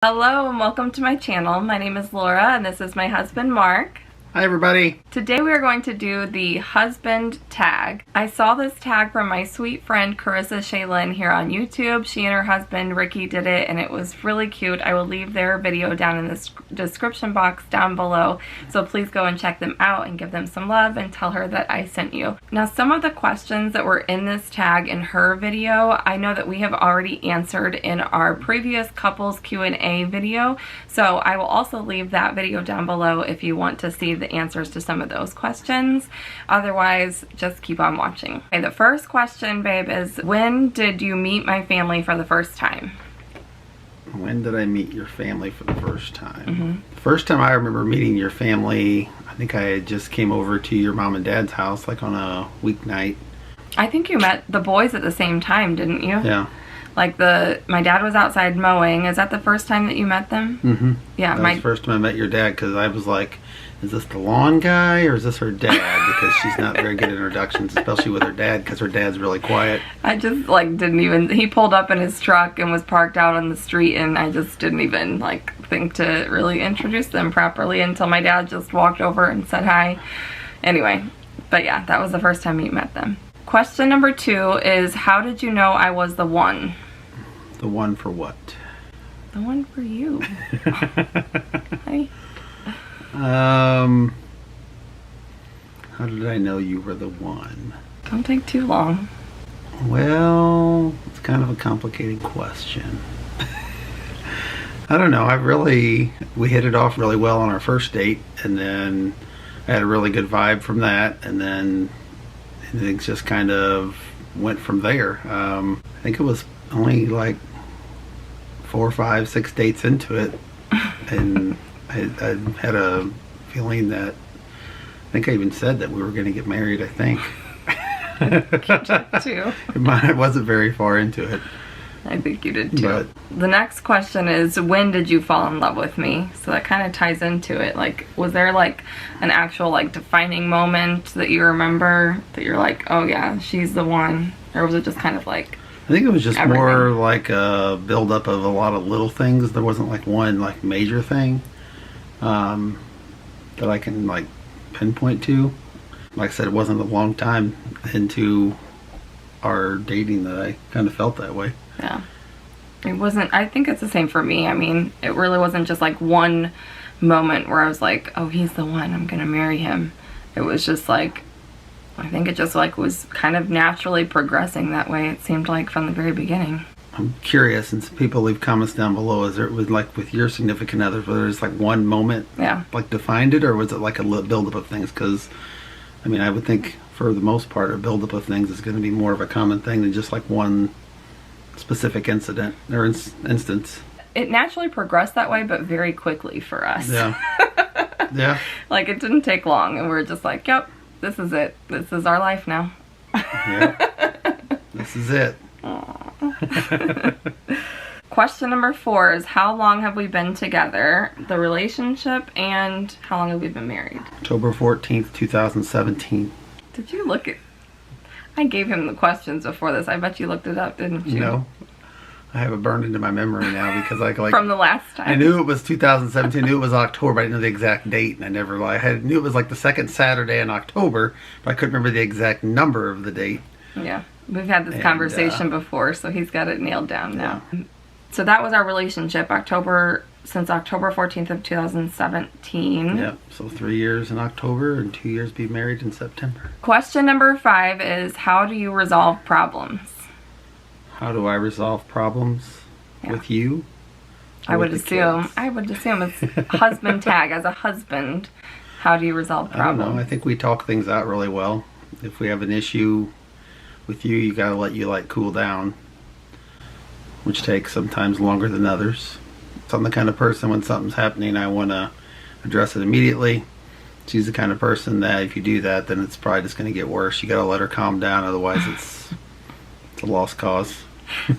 Hello and welcome to my channel. My name is Laura and this is my husband Mark. Hi everybody. Today we are going to do the husband tag. I saw this tag from my sweet friend Carissa Shaylin here on YouTube. She and her husband Ricky did it and it was really cute. I will leave their video down in the description box down below, so please go and check them out and give them some love and tell her that I sent you. Now, some of the questions that were in this tag in her video, I know that we have already answered in our previous couples Q&A video, so I will also leave that video down below if you want to see the answers to some of those questions. Otherwise, just keep on watching. Okay, the first question, babe, is when did you meet my family for the first time? When did I meet your family for the first time? The first time I remember meeting your family, I think I just came over to your mom and dad's house like on a weeknight. I think you met the boys at the same time, didn't you? Yeah. Like my dad was outside mowing. Is that the first time that you met them? Mm-hmm. Yeah. That was the first time I met your dad, because I was like, is this the lawn guy or is this her dad? Because she's not very good at introductions, especially with her dad, because her dad's really quiet. I just like didn't even, he pulled up in his truck and was parked out on the street, and I just didn't even like think to really introduce them properly until my dad just walked over and said hi. Anyway, but yeah, that was the first time you met them. Question number 2 is, how did you know I was the one? The one for what? The one for you. Hi. How did I know you were the one? Don't take too long. Well, it's kind of a complicated question. I don't know. We hit it off really well on our first date, and then I had a really good vibe from that, and then things just kind of went from there. I think it was only like 4, 5, 6 dates into it, and I had a feeling that, I think I even said that we were going to get married, I think. Too. I wasn't very far into it. I think you did too. But the next question is, when did you fall in love with me? So that kind of ties into it. Like, was there like an actual like defining moment that you remember that you're like, oh yeah, she's the one? Or was it just kind of like, I think it was just everything? More like a buildup of a lot of little things. There wasn't like one like major thing that I can like pinpoint to. Like I said, it wasn't a long time into our dating that I kind of felt that way. Yeah. It wasn't, I think it's the same for me. I mean, it really wasn't just like one moment where I was like, oh, he's the one, I'm gonna marry him. It was just like, I think it just like was kind of naturally progressing that way, it seemed like, from the very beginning. I'm curious, and some people leave comments down below, is there, was like with your significant other, whether there's like one moment like defined it, or was it like a buildup of things? Because I mean, I would think for the most part a buildup of things is going to be more of a common thing than just like one specific incident or instance. It naturally progressed that way, but very quickly for us. Yeah. Yeah. Like, it didn't take long, and we were just like, yep, this is it. This is our life now. Yeah. This is it. Question number 4 is, how long have we been together, the relationship, and how long have we been married? October 14th, 2017. Did you look at... I gave him the questions before this. I bet you looked it up, didn't you? No. I have it burned into my memory now because I like... From the last time. I knew it was 2017. I knew it was October, but I didn't know the exact date, and I never like... I knew it was like the second Saturday in October, but I couldn't remember the exact number of the date. Yeah. We've had this conversation before, so he's got it nailed down now. Yeah. So that was our relationship, since October 14th of 2017. Yep, so 3 years in October and 2 years be married in September. Question number 5 is, how do you resolve problems? How do I resolve problems with you? I would assume it's husband tag. As a husband, how do you resolve problems? I don't know. I think we talk things out really well. If we have an issue with you, you gotta let you like cool down, which takes sometimes longer than others. So I'm the kind of person, when something's happening, I want to address it immediately. She's the kind of person that if you do that, then it's probably just going to get worse. You got to let her calm down, otherwise it's a lost cause.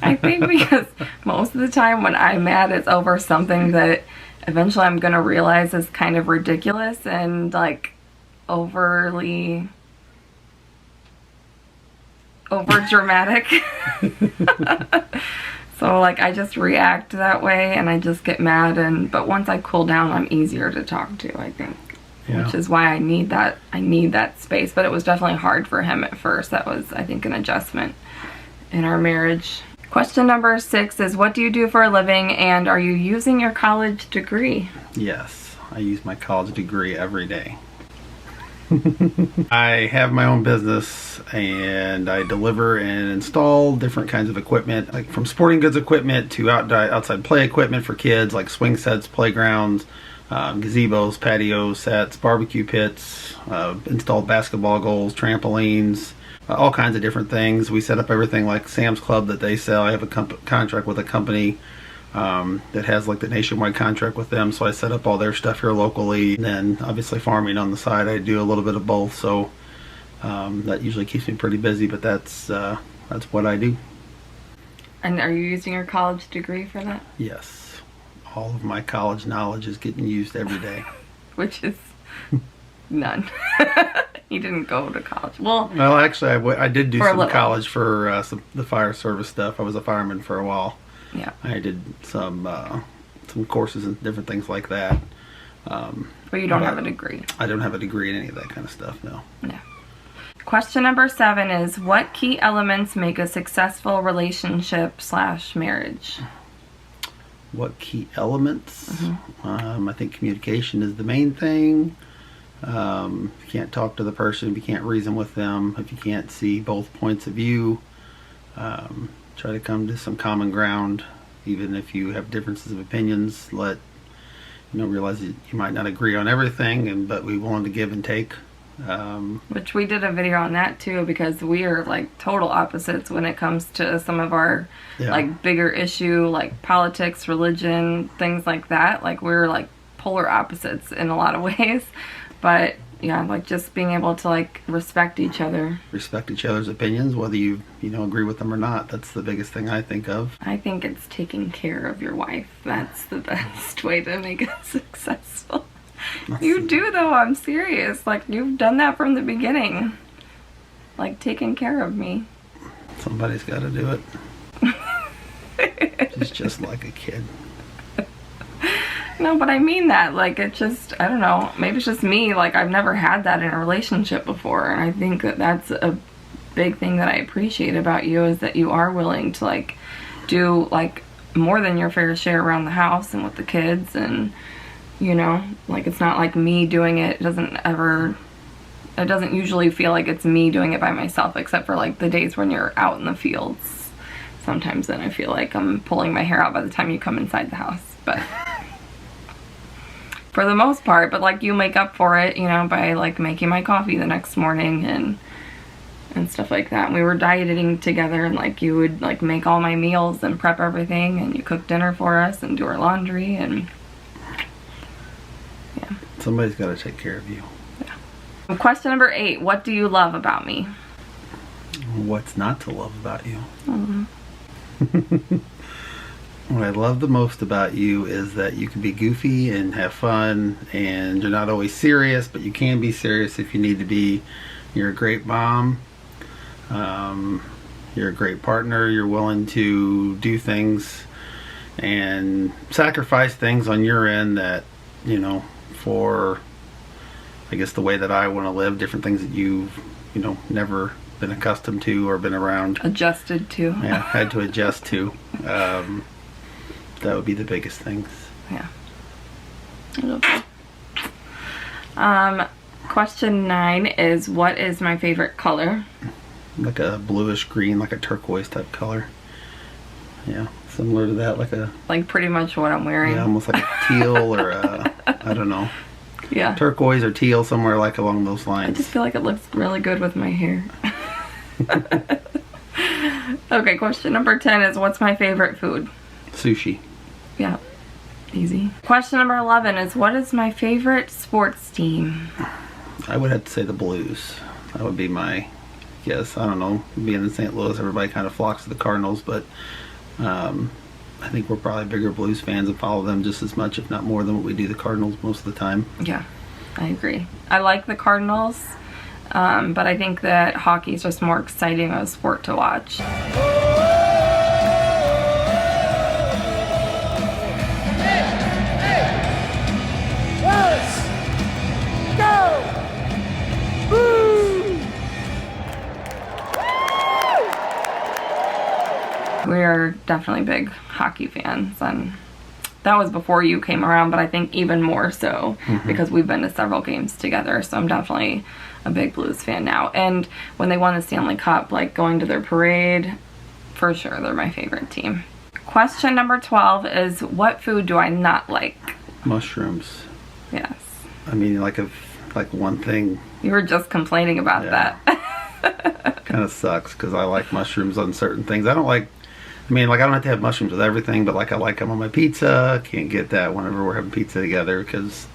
I think because most of the time when I'm mad, it's over something that eventually I'm going to realize is kind of ridiculous and like overly over dramatic. So like I just react that way and I just get mad, but once I cool down, I'm easier to talk to, I think. Yeah. Which is why I need that space. But it was definitely hard for him at first. That was, I think, an adjustment in our marriage. Question number 6 is, what do you do for a living, and are you using your college degree? Yes, I use my college degree every day. I have my own business and I deliver and install different kinds of equipment, like from sporting goods equipment to outside play equipment for kids, like swing sets, playgrounds, gazebos, patio sets, barbecue pits, installed basketball goals, trampolines, all kinds of different things. We set up everything like Sam's Club that they sell. I have a contract with a company that has like the nationwide contract with them, so I set up all their stuff here locally. And then obviously farming on the side, I do a little bit of both, so that usually keeps me pretty busy, but that's what I do. And are you using your college degree for that? Yes, all of my college knowledge is getting used every day. Which is none. He didn't go to college. Well, actually I did do some college for the fire service stuff. I was a fireman for a while. Yeah. I did some courses and different things like that. But you don't have a degree. I don't have a degree in any of that kind of stuff, no. Yeah. Question number 7 is, what key elements make a successful relationship/marriage? What key elements? I think communication is the main thing. If you can't talk to the person, if you can't reason with them, if you can't see both points of view, try to come to some common ground, even if you have differences of opinions. Realize that you might not agree on everything, but be willing to give and take. Which we did a video on that too, because we are like total opposites when it comes to some of our like bigger issue, like politics, religion, things like that. Like we're like polar opposites in a lot of ways, but yeah, like just being able to like respect each other's opinions, whether you agree with them or not. That's the biggest thing I think of. I think it's taking care of your wife. That's the best way to make it successful. You do though, I'm serious. Like you've done that from the beginning. Like taking care of me. Somebody's got to do it. She's just like a kid. No, but I mean that. Like it's just, I don't know, maybe it's just me. Like I've never had that in a relationship before, and I think that that's a big thing that I appreciate about you, is that you are willing to like do like more than your fair share around the house and with the kids, and like it's not like me doing it. It doesn't usually feel like it's me doing it by myself, except for like the days when you're out in the fields. Sometimes then I feel like I'm pulling my hair out by the time you come inside the house, but for the most part. But like you make up for it, by like making my coffee the next morning and stuff like that. And we were dieting together, and like you would like make all my meals and prep everything, and you cook dinner for us and do our laundry, and yeah. Somebody's got to take care of you. Yeah. Question number 8, what do you love about me? What's not to love about you? What I love the most about you is that you can be goofy and have fun, and you're not always serious, but you can be serious if you need to be. You're a great mom. You're a great partner. You're willing to do things and sacrifice things on your end that, for, I guess, the way that I want to live, different things that you've, never been accustomed to or been around. Adjusted to. Yeah, had to adjust to. That would be the biggest things. Yeah. Question 9 is, what is my favorite color? Like a bluish green, like a turquoise type color. Yeah, similar to that, like pretty much what I'm wearing. Yeah, almost like a teal or a, I don't know. Yeah. Turquoise or teal, somewhere like along those lines. I just feel like it looks really good with my hair. Okay, question number 10 is, what's my favorite food? Sushi. Yeah, easy. Question number 11 is, what is my favorite sports team? I would have to say the Blues. That would be my guess. I don't know, being in St. Louis, everybody kind of flocks to the Cardinals, but I think we're probably bigger Blues fans and follow them just as much, if not more, than what we do the Cardinals most of the time. Yeah, I agree. I like the Cardinals, but I think that hockey is just more exciting of a sport to watch. definitely big hockey fans, and that was before you came around, but I think even more so because we've been to several games together, so I'm definitely a big Blues fan now. And when they won the Stanley Cup, like going to their parade, for sure, they're my favorite team. Question number 12 is, what food do I not like? Mushrooms. Yes. I mean, like one thing. You were just complaining about that. Kind of sucks because I like mushrooms on certain things. I don't like, I mean, like I don't have to have mushrooms with everything, but like I like them on my pizza. Can't get that whenever we're having pizza together because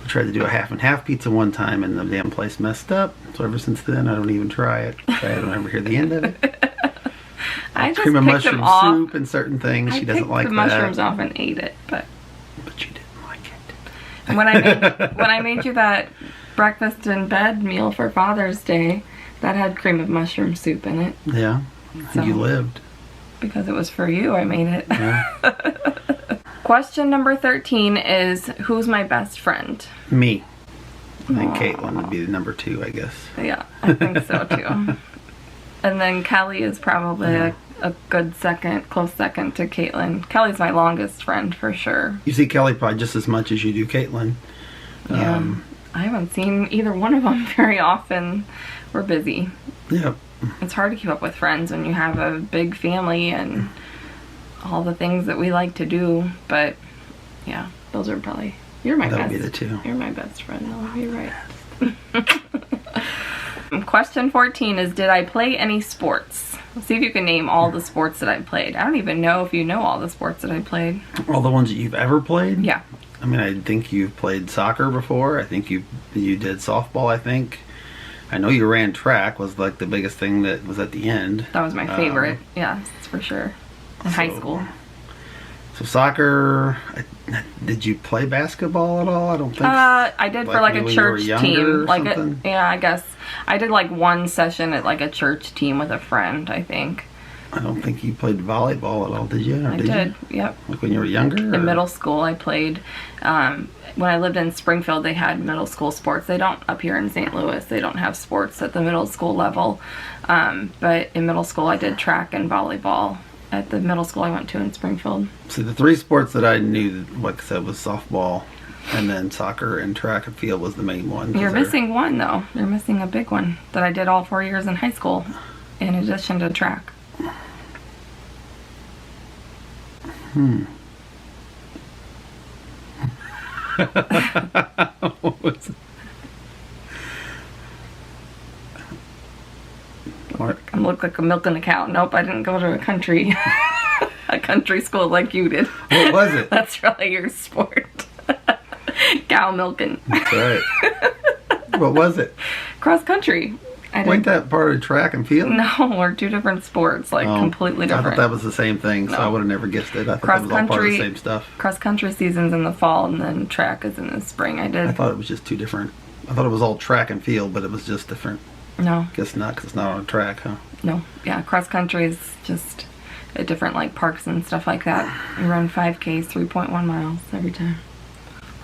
we tried to do a half and half pizza one time and the damn place messed up. So ever since then, I don't even try it. I don't ever hear the end of it. I just cream of picked them mushroom off. soup and certain things. She doesn't like the that. mushrooms off and ate it, but you didn't like it. And when I made you that breakfast in bed meal for Father's Day, that had cream of mushroom soup in it. Yeah, So, you lived. Because it was for you, I made it. Yeah. Question number 13 is, who's my best friend? Me. I think Caitlin would be the number 2, I guess. Yeah, I think so too. And then Kelly is probably a good second, close second to Caitlin. Kelly's my longest friend for sure. You see Kelly probably just as much as you do Caitlin. Yeah. I haven't seen either one of them very often. We're busy. Yep. It's hard to keep up with friends when you have a big family and all the things that we like to do. But yeah, those are probably, you're my That best. would be the 2. You're my best friend, though. You're right. Question 14 is, did I play any sports? Let's see if you can name all the sports that I played. I don't even know if you know all the sports that I played. All the ones that you've ever played? Yeah. I mean, I think you've played soccer before. I think you did softball, I think. I know you ran track, was like the biggest thing that was at the end. That was my favorite. Yes, for sure. In high school. So soccer, did you play basketball at all? I don't think so. I did for like a church team. Like I guess. I did like one session at like a church team with a friend, I think. I don't think you played volleyball at all, did you? Or I did, yep. Like when you were younger? In middle school I played. When I lived in Springfield, they had middle school sports. They don't up here in St. Louis. They don't have sports at the middle school level. But in middle school I did track and volleyball at the middle school I went to in Springfield. So the 3 sports that I knew, like I said, was softball, and then soccer and track and field was the main one. You're missing one, though. You're missing a big one that I did all 4 years in high school, in addition to track. What was it? I look like I'm milking a cow. Nope, I didn't go to a country school like you did. What was it? That's really your sport. Cow milking. That's right. What was it? Cross country. Wasn't that part of track and field? No, we're 2 different sports, like completely different. I thought that was the same thing, so I would have never guessed it. I thought that was all part of the same stuff. Cross country season's in the fall, and then track is in the spring. I thought it was just 2 different. I thought it was all track and field, but it was just different. No. Guess not, because it's not on a track, huh? No. Yeah, cross country is just at different like parks and stuff like that. We run 5Ks, 3.1 miles every time.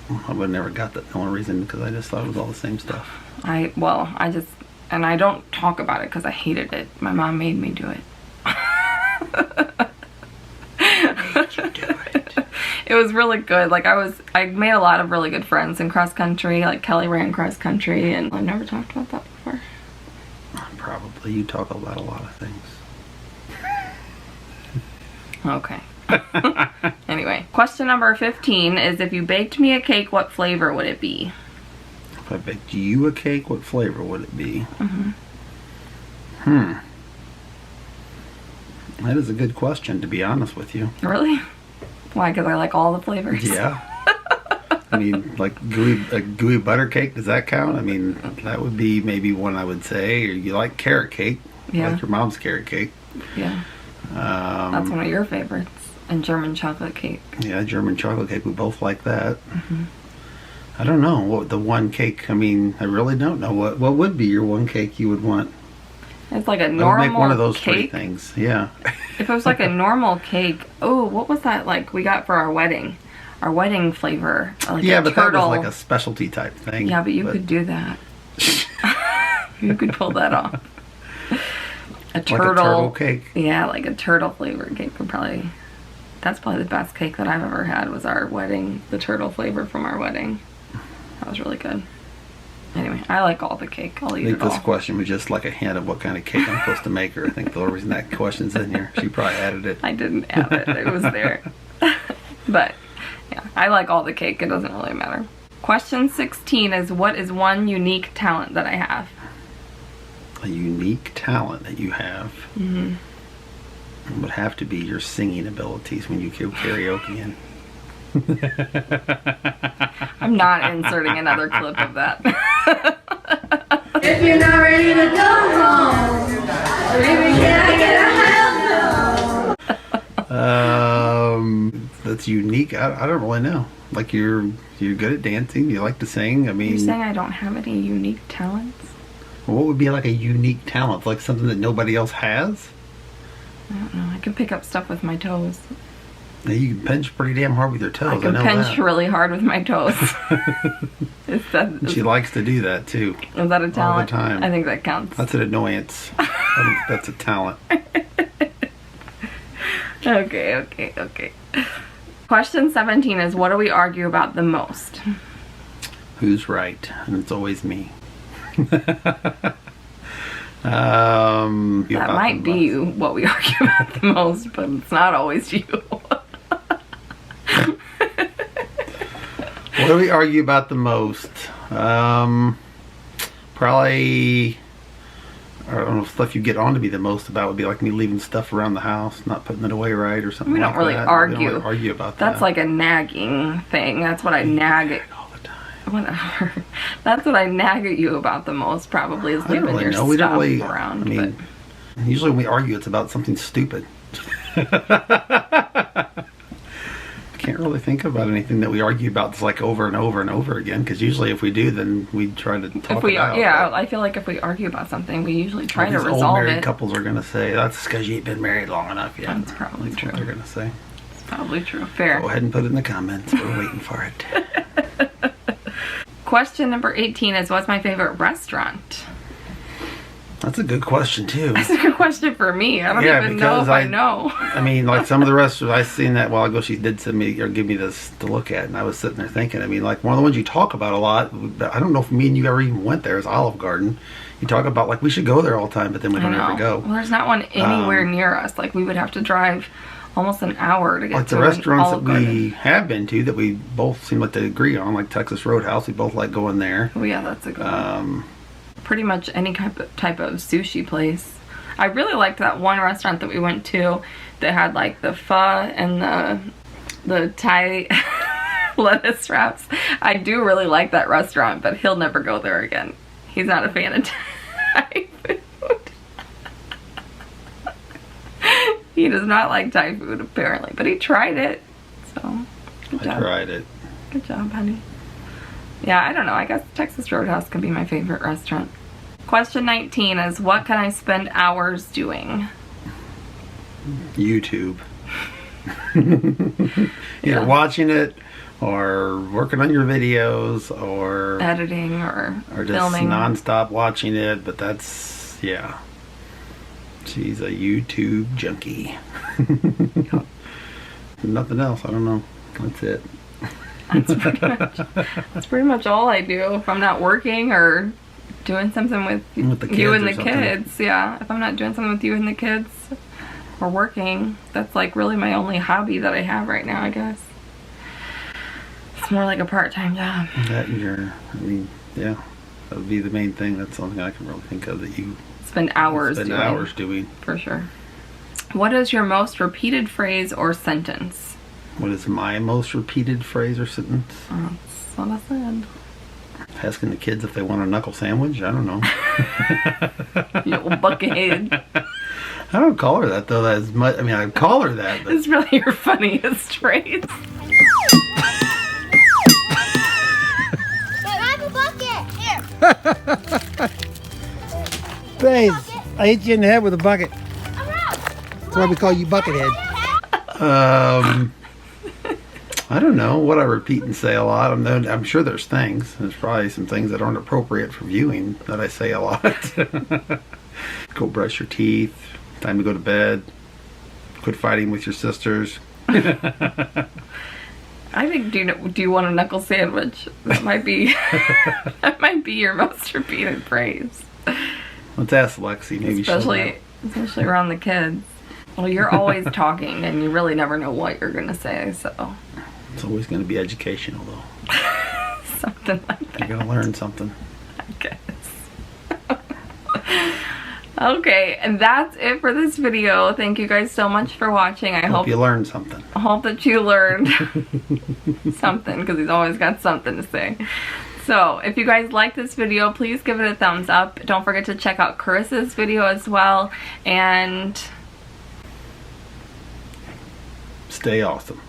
I would have never got that. The only reason, because I just thought it was all the same stuff. I don't talk about it because I hated it. My mom made me do it. Made you do it. It was really good. Like I made a lot of really good friends in cross country. Like Kelly ran cross country, and I've never talked about that before. Probably. You talk about a lot of things. Okay. Anyway, question number 15 is, if you baked me a cake, what flavor would it be? If I baked you a cake, what flavor would it be? That is a good question, to be honest with you. Really? Why? Because I like all the flavors? Yeah. I mean, like a gooey butter cake, does that count? I mean, that would be maybe one I would say. Or you like carrot cake. Yeah. Like your mom's carrot cake. Yeah. That's one of your favorites. And German chocolate cake. Yeah, German chocolate cake. We both like that. I don't know what the one cake. I mean, I really don't know what would be your one cake you would want. It's like a normal I would make one of those cake. 3 things. Yeah. If it was like a normal cake. Oh, what was that like we got for our wedding? Our wedding flavor. Like yeah, a but turtle. that was like a specialty type thing. Yeah, but you could do that. You could pull that off. a Like a turtle cake. Yeah, like a turtle flavored cake would probably. That's probably the best cake that I've ever had. Was our wedding, the turtle flavor from our wedding. That was really good. Anyway, I like all the cake. I'll eat it all. I think this question was just like a hint of what kind of cake I'm supposed to make her. I think the only reason that question's in here, she probably added it. I didn't add it. It was there. But, yeah, I like all the cake. It doesn't really matter. Question 16 is, what is one unique talent that I have? A unique talent that you have? Mm-hmm. It would have to be your singing abilities when you go karaoke in. I'm not inserting another clip of that. If you're not ready to go home, baby, can I get a hell no? That's unique. I don't really know. Like you're good at dancing. You like to sing. I mean, you're saying I don't have any unique talents? What would be like a unique talent? Like something that nobody else has? I don't know. I can pick up stuff with my toes. You can pinch pretty damn hard with your toes. I can pinch really hard with my toes. She likes to do that too. Is that a talent? All the time. I think that counts. That's an annoyance. I think that's a talent. Okay. Question 17 is, what do we argue about the most? Who's right? And it's always me. That might be what we argue about the most, but it's not always you. What do we argue about the most? Probably, I don't know, stuff you get on to me the most about would be like me leaving stuff around the house, not putting it away right or something. We don't like really that. argue. We don't really argue about that. That's like a nagging thing. That's what I nag at all the time. Whatever. That's what I nag at you about the most. Probably is leaving really your know. stuff around. I mean, usually when we argue, it's about something stupid. Can't really think about anything that we argue about that's like over and over and over again, because usually if we do, then we try to talk it out. Yeah, I feel like if we argue about something, we usually try to resolve old married it. Couples are going to say, that's because you ain't been married long enough yet. That's probably true. What they're going to say. It's probably true. Fair. Go ahead and put it in the comments. We're waiting for it. Question number 18 is, what's my favorite restaurant? That's a good question too. That's a good question for me. I don't even know if I know. I mean, like some of the restaurants I seen that a while ago, she did send me or give me this to look at, and I was sitting there thinking. I mean, like one of the ones you talk about a lot. I don't know if me and you ever even went there. Is Olive Garden. You talk about like we should go there all the time, but then we don't ever go. Well, there's not one anywhere near us. Like we would have to drive almost an hour to get like to the restaurants that Garden. We have been to that we both seem like to agree on, like Texas Roadhouse. We both like going there. Oh yeah, that's a good one. Pretty much any type of sushi place. I really liked that one restaurant that we went to that had like the pho and the Thai lettuce wraps. I do really like that restaurant, but he'll never go there again. He's not a fan of Thai food. He does not like Thai food apparently, but he tried it. So, good job. I tried it. Good job, honey. Yeah, I don't know. I guess Texas Roadhouse could be my favorite restaurant. Question 19 is, what can I spend hours doing? YouTube. Either watching it or working on your videos or editing or just filming. Non-stop watching it, but that's, yeah. She's a YouTube junkie. Nothing else. I don't know. That's it. That's pretty much all I do. If I'm not working or doing something with you and the kids. Yeah. If I'm not doing something with you and the kids or working, that's like really my only hobby that I have right now, I guess. It's more like a part-time job. That yeah. That would be the main thing. That's something I can really think of that you spend hours doing. For sure. What is your most repeated phrase or sentence? What is my most repeated phrase or sentence? That's what I said. Asking the kids if they want a knuckle sandwich? I don't know. You little buckethead. I don't call her that though as much. I mean, I call her that. But it's really your funniest phrase. Thanks. I hit you in the head with a bucket. That's why we call you Buckethead. I don't know what I repeat and say a lot. I'm sure there's things. There's probably some things that aren't appropriate for viewing that I say a lot. Go brush your teeth. Time to go to bed. Quit fighting with your sisters. I think, do you want a knuckle sandwich? That might be that might be your most repeated phrase. Let's ask Lexi. Maybe Especially around the kids. Well, you're always talking and you really never know what you're gonna say, so it's always going to be educational, though. something like that. You're going to learn something. I guess. Okay, and that's it for this video. Thank you guys so much for watching. I hope you learned something. I hope that you learned something, because he's always got something to say. So, if you guys like this video, please give it a thumbs up. Don't forget to check out Carissa's video as well, and stay awesome.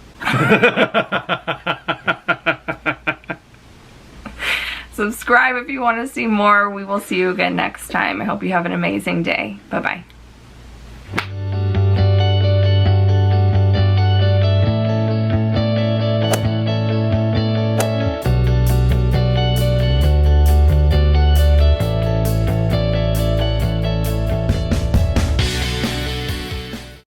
Subscribe if you want to see more. We will see you again next time. I hope you have an amazing day. Bye-bye.